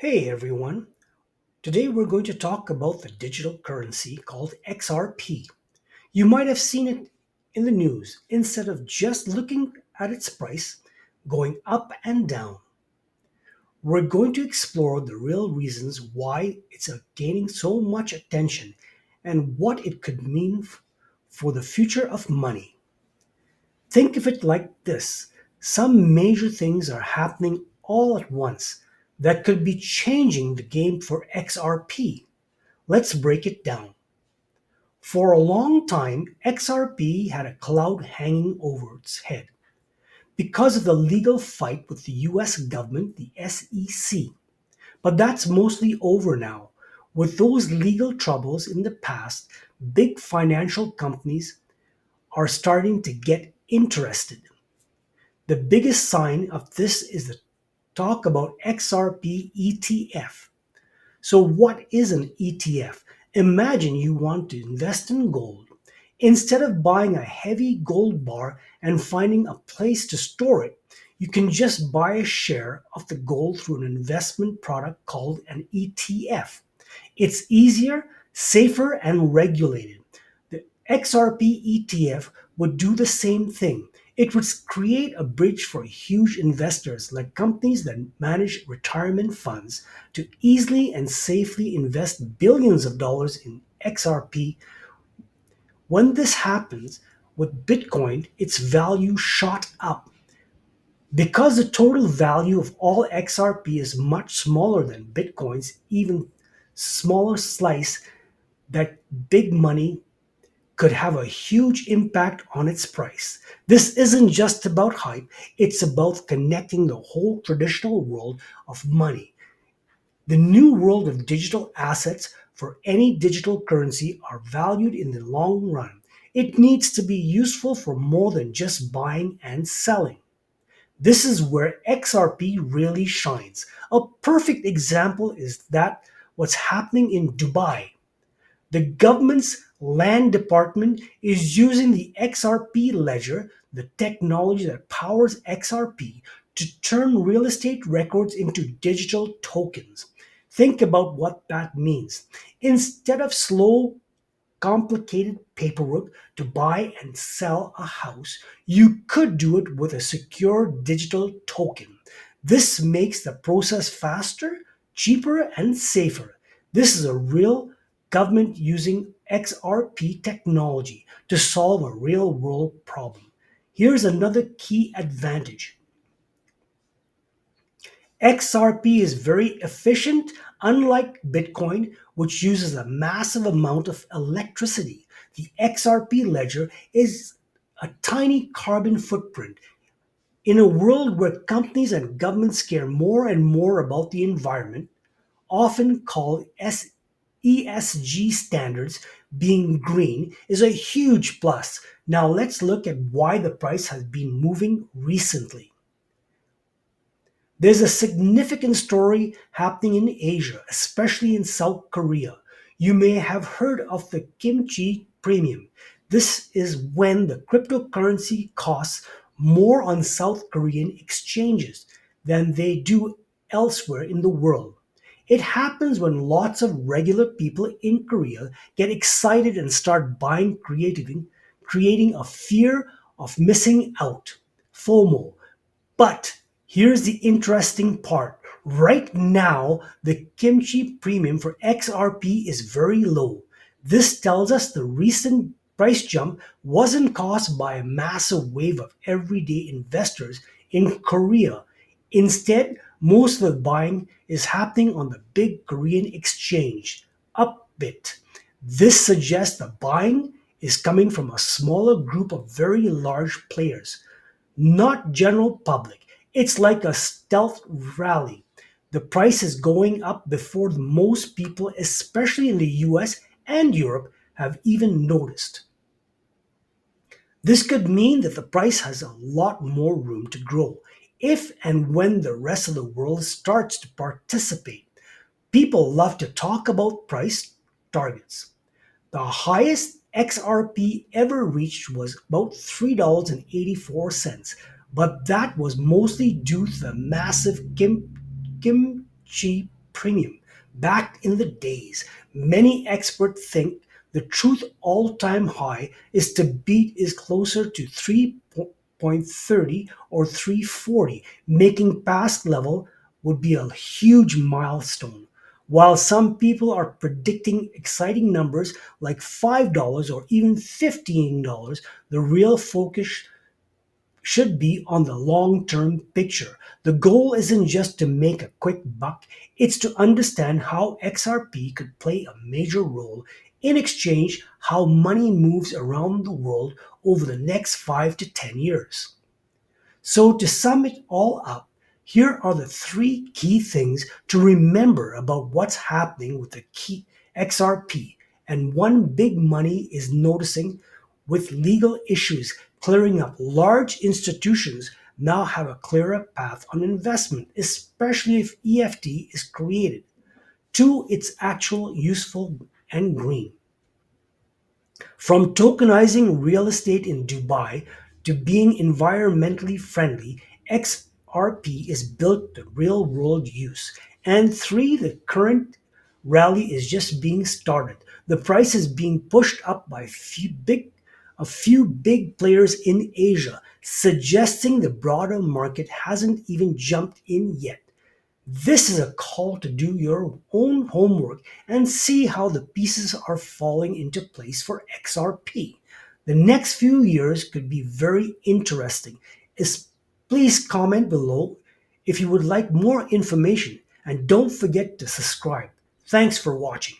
Hey everyone, today we're going to talk about the digital currency called XRP. You might have seen it in the news instead of just looking at its price going up and down. We're going to explore the real reasons why it's gaining so much attention and what it could mean for the future of money. Think of it like this: some major things are happening all at once that could be changing the game for XRP. Let's break it down. For a long time, XRP had a cloud hanging over its head because of the legal fight with the US government, the SEC. But that's mostly over now. With those legal troubles in the past, big financial companies are starting to get interested. The biggest sign of this is the talk about XRP ETF. So, what is an ETF? Imagine you want to invest in gold. Instead of buying a heavy gold bar and finding a place to store it, you can just buy a share of the gold through an investment product called an ETF. It's easier, safer, and regulated. The XRP ETF would do the same thing. It would create a bridge for huge investors like companies that manage retirement funds to easily and safely invest billions of dollars in XRP. When this happens with Bitcoin, its value shot up. Because the total value of all XRP is much smaller than Bitcoin's even smaller slice, that big money could have a huge impact on its price. This isn't just about hype, it's about connecting the whole traditional world of money. The new world of digital assets for any digital currency are valued in the long run. It needs to be useful for more than just buying and selling. This is where XRP really shines. A perfect example is that what's happening in Dubai. The government's land department is using the XRP ledger, the technology that powers XRP, to turn real estate records into digital tokens. Think about what that means. Instead of slow, complicated paperwork to buy and sell a house, you could do it with a secure digital token. This makes the process faster, cheaper, and safer. This is a real government using XRP technology to solve a real world problem. Here's another key advantage: XRP is very efficient, unlike Bitcoin, which uses a massive amount of electricity. The XRP ledger is a tiny carbon footprint. In a world where companies and governments care more and more about the environment, often called ESG standards, being green is a huge plus. Now let's look at why the price has been moving recently. There's a significant story happening in Asia, especially in South Korea. You may have heard of the kimchi premium. This is when the cryptocurrency costs more on South Korean exchanges than they do elsewhere in the world. It happens when lots of regular people in Korea get excited and start buying, creating a fear of missing out, FOMO. But here's the interesting part. Right now, the kimchi premium for XRP is very low. This tells us the recent price jump wasn't caused by a massive wave of everyday investors in Korea. Instead, most of the buying is happening on the big Korean exchange, Upbit. This suggests the buying is coming from a smaller group of very large players, not general public. It's like a stealth rally. The price is going up before most people, especially in the US and Europe, have even noticed. This could mean that the price has a lot more room to grow if and when the rest of the world starts to participate. People love to talk about price targets. The highest XRP ever reached was about $3.84, but that was mostly due to the massive kimchi premium. Back in the days, many experts think the truth all-time high is to beat is closer to 3.30 or 340, making past level would be a huge milestone. While some people are predicting exciting numbers like $5 or even $15, the real focus should be on the long term picture. The goal isn't just to make a quick buck, it's to understand how XRP could play a major role in exchange how money moves around the world over the next 5 to 10 years. So, to sum it all up, here are the three key things to remember about what's happening with the key XRP. And one big money is noticing with legal issues clearing up, large institutions now have a clearer path on investment, especially if EFT is created. Two, it's actual, useful, and green. From tokenizing real estate in Dubai to being environmentally friendly, XRP is built to real world use. And three, the current rally is just being started. The price is being pushed up by a few big players in Asia, suggesting the broader market hasn't even jumped in yet. This is a call to do your own homework and see how the pieces are falling into place for XRP. The next few years could be very interesting. Please comment below if you would like more information and don't forget to subscribe. Thanks for watching.